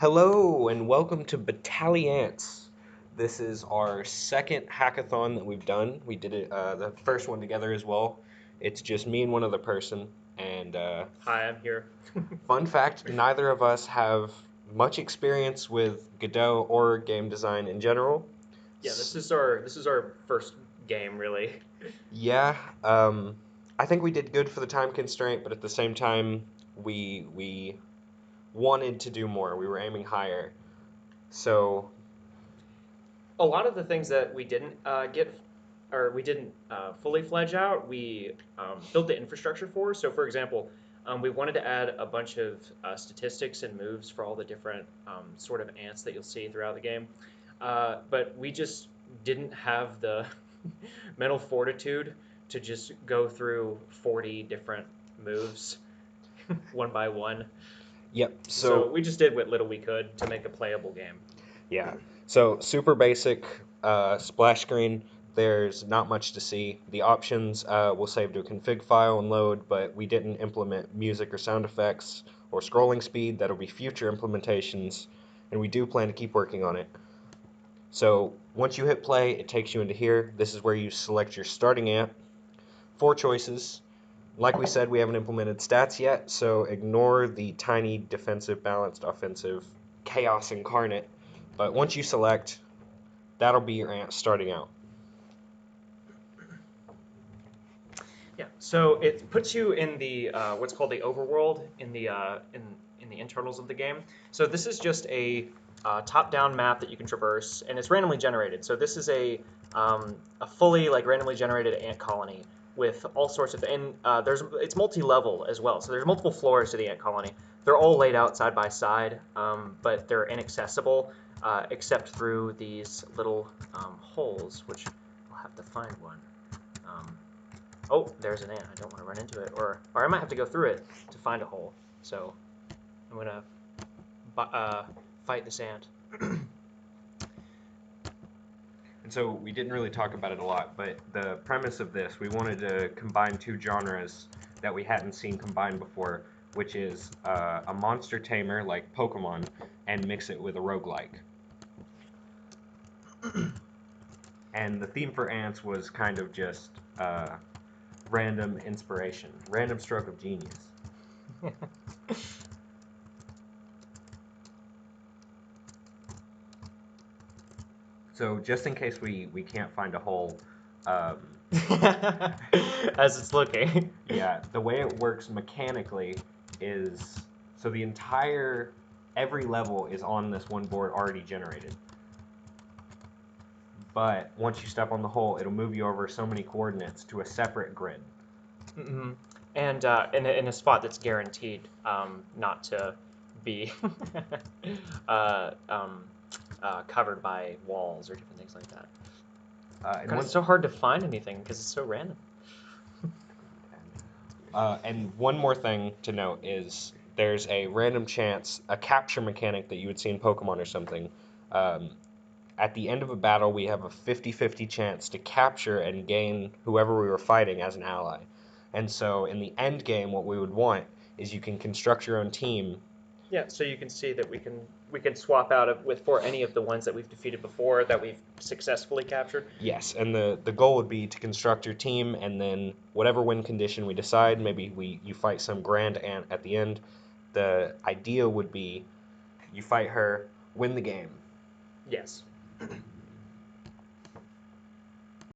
Hello and welcome to Battaliants. This is our second hackathon that we've done. We did it the first one together as well. It's just me and one other person. And Hi, I'm here. fun fact: neither of us have much experience with Godot or game design in general. Yeah, this is our first game, really. Yeah, I think we did good for the time constraint, but at the same time, we wanted to do more. We were aiming higher. So A lot of the things that we didn't get or we didn't fully fledge out, we built the infrastructure for. So, for example, we wanted to add a bunch of statistics and moves for all the different sort of ants that you'll see throughout the game. But we just didn't have the mental fortitude to just go through 40 different moves one by one. yep. So So we just did what little we could to make a playable game. yeah. So super basic splash screen. There's not much to see. The options will save to a config file and load, but we didn't implement music or sound effects or scrolling speed. That'll be future implementations, and we do plan to keep working on it. So once you hit play, it takes you into here. This is where you select your starting amp. Four choices. Like we said, we haven't implemented stats yet, so ignore the tiny defensive, balanced, offensive, chaos incarnate. But once you select, that'll be your ant starting out. Yeah. So it puts you in the what's called the overworld in the internals of the game. So this is just a top-down map that you can traverse, and it's randomly generated. So this is a fully like randomly generated ant colony with all sorts of and there's it's multi-level as well. So there's multiple floors to the ant colony. They're all laid out side by side, but they're inaccessible except through these little holes, which I'll have to find one. Um, Oh, there's an ant. I don't want to run into it, or I might have to go through it to find a hole. So I'm gonna fight this ant. And so we didn't really talk about it a lot, but the premise of this, we wanted to combine two genres that we hadn't seen combined before, which is a monster tamer like Pokemon and mix it with a roguelike. And the theme for ants was kind of just random inspiration, random stroke of genius. So just in case we can't find a hole, um, As it's looking. yeah, the way it works mechanically is so the entire every level is on this one board already generated. But once you step on the hole, it'll move you over so many coordinates to a separate grid. Mm-hmm. And in a spot that's guaranteed not to be uh, um, covered by walls or different things like that. And God, one it's so hard to find anything because it's so random. and one more thing to note is there's a random chance, a capture mechanic that you would see in Pokemon or something. Um, at the end of a battle, we have a 50-50 chance to capture and gain whoever we were fighting as an ally. And so in the end game, what we would want is you can construct your own team. Yeah, so you can see that we can swap out with for any of the ones that we've defeated before that we've successfully captured. Yes, and the goal would be to construct your team, and then whatever win condition we decide, maybe you fight some grand ant at the end. The idea would be you fight her, win the game. Yes.